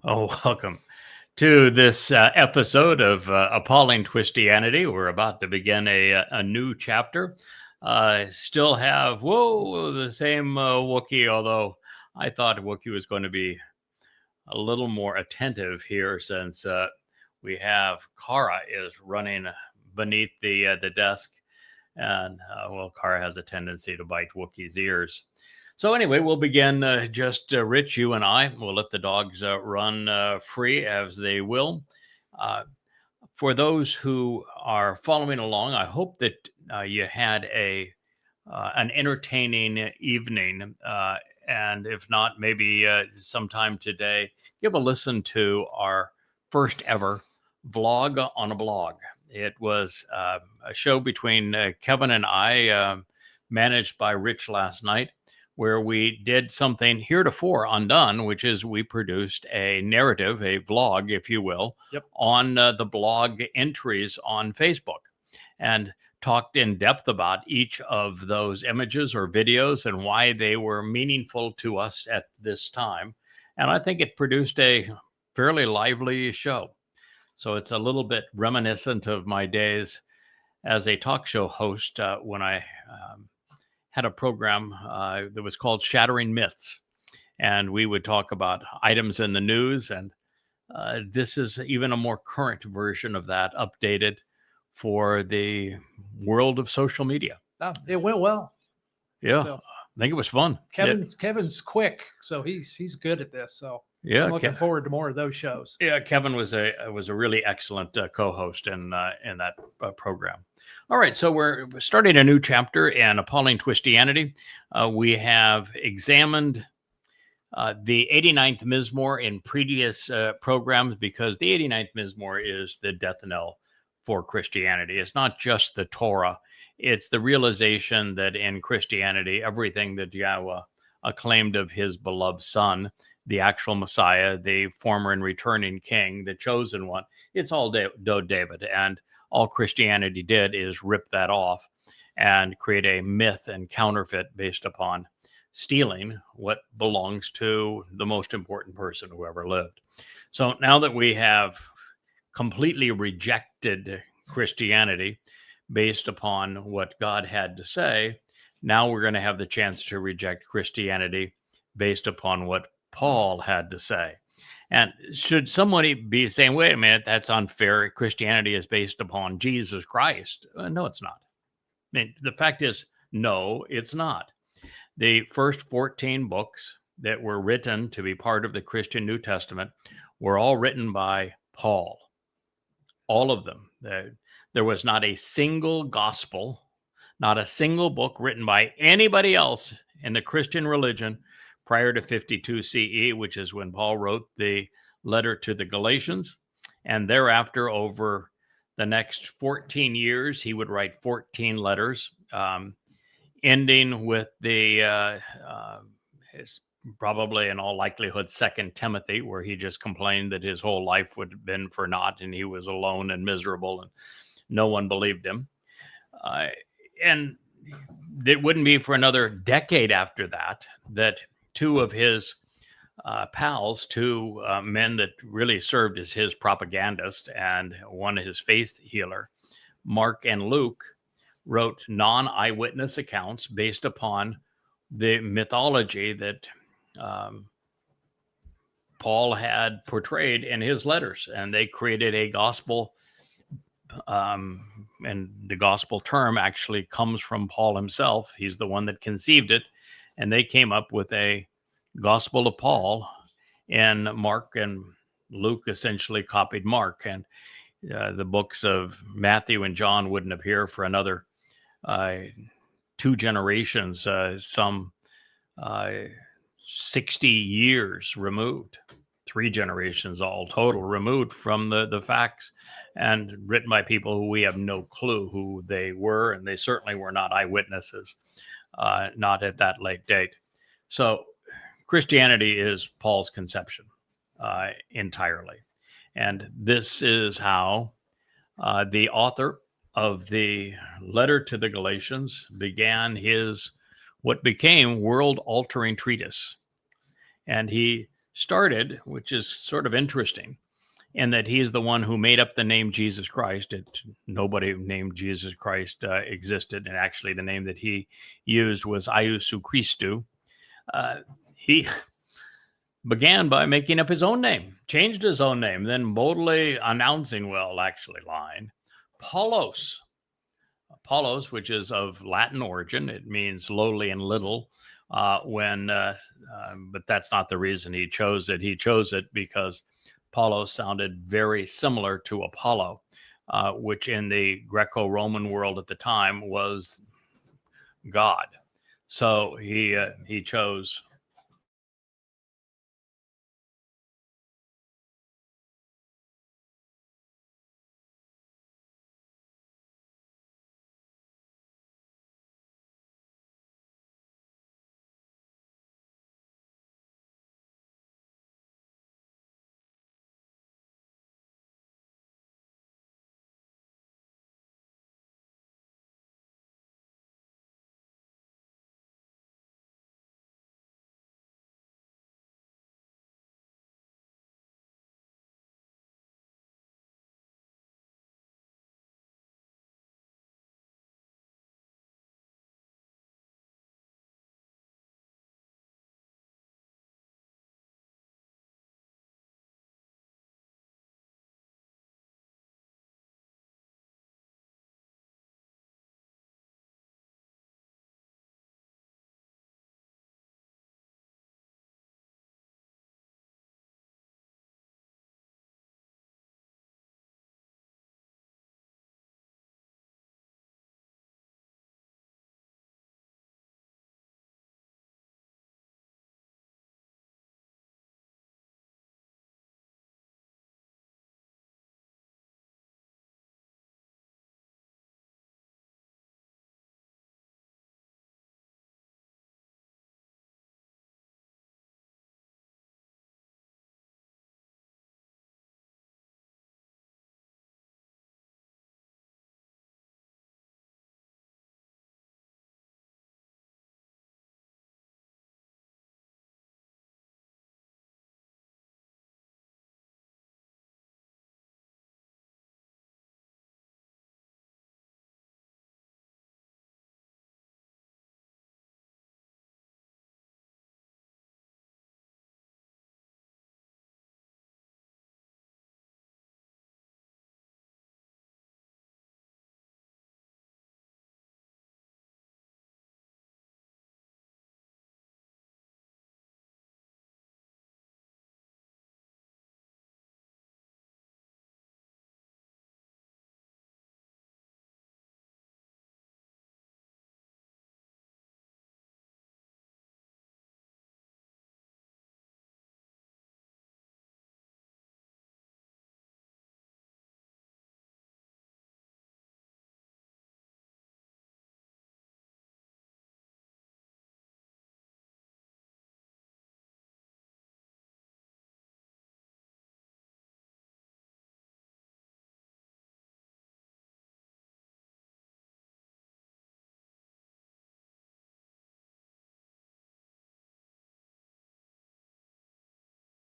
Oh, welcome to this episode of Appalling Twistianity. We're about to begin a new chapter. Still have, the same Wookiee, although I thought Wookiee was going to be a little more attentive here since we have Kara is running beneath the desk. And, Kara has a tendency to bite Wookiee's ears. So anyway, we'll begin just Rich, you and I. We'll let the dogs run free as they will. For those who are following along, I hope that you had an entertaining evening. And if not, maybe sometime today, give a listen to our first ever vlog on a blog. It was a show between Kevin and I, managed by Rich last night, where we did something heretofore undone, which is we produced a narrative, a vlog, if you will, on the blog entries on Facebook, and talked in depth about each of those images or videos and why they were meaningful to us at this time. And I think it produced a fairly lively show. So it's a little bit reminiscent of my days as a talk show host when I had a program that was called Shattering Myths. And we would talk about items in the news. And this is even a more current version of that, updated for the world of social media. Oh, it went well. Yeah, so, I think it was fun. Kevin's quick, so he's good at this. So yeah, I'm looking forward to more of those shows. Yeah, Kevin was a really excellent co-host in that program. All right, so we're starting a new chapter in Appalling Twistianity. We have examined the 89th Mizmor in previous programs, because the 89th Mizmor is the death knell for Christianity. It's not just the Torah. It's the realization that in Christianity, everything that Yahweh acclaimed of his beloved son, the actual Messiah, the former and returning king, the chosen one, it's all David. And all Christianity did is rip that off and create a myth and counterfeit based upon stealing what belongs to the most important person who ever lived. So now that we have completely rejected Christianity based upon what God had to say, now we're going to have the chance to reject Christianity based upon what Paul had to say. And should somebody be saying, wait a minute, that's unfair, Christianity is based upon Jesus Christ? No, it's not. I mean, the fact is, no, it's not. The first 14 books that were written to be part of the Christian New Testament were all written by Paul. All of them. There was not a single gospel, not a single book written by anybody else in the Christian religion prior to 52 CE, which is when Paul wrote the letter to the Galatians. And thereafter, over the next 14 years, he would write 14 letters, ending with his probably in all likelihood 2 Timothy, where he just complained that his whole life would have been for naught and he was alone and miserable and no one believed him. And it wouldn't be for another decade after that two of his pals, two men that really served as his propagandist and one his faith healer, Mark and Luke, wrote non-eyewitness accounts based upon the mythology that Paul had portrayed in his letters. And they created a gospel, and the gospel term actually comes from Paul himself. He's the one that conceived it. And they came up with a gospel of Paul, and Mark and Luke essentially copied Mark. And the books of Matthew and John wouldn't appear for another 2 generations, some 60 years removed, 3 generations all total removed from the facts, and written by people who we have no clue who they were. And they certainly were not eyewitnesses. Not at that late date. So Christianity is Paul's conception entirely. And this is how the author of the letter to the Galatians began his what became world-altering treatise. And he started, which is sort of interesting, in that he is the one who made up the name Jesus Christ. Nobody named Jesus Christ existed, and actually the name that he used was Iusu Christou. He began by making up his own name, changed his own name, then boldly announcing, lying, Paulos. Paulos, which is of Latin origin, it means lowly and little. But that's not the reason he chose it. He chose it because Paulos sounded very similar to Apollo, which in the Greco-Roman world at the time was God. So he chose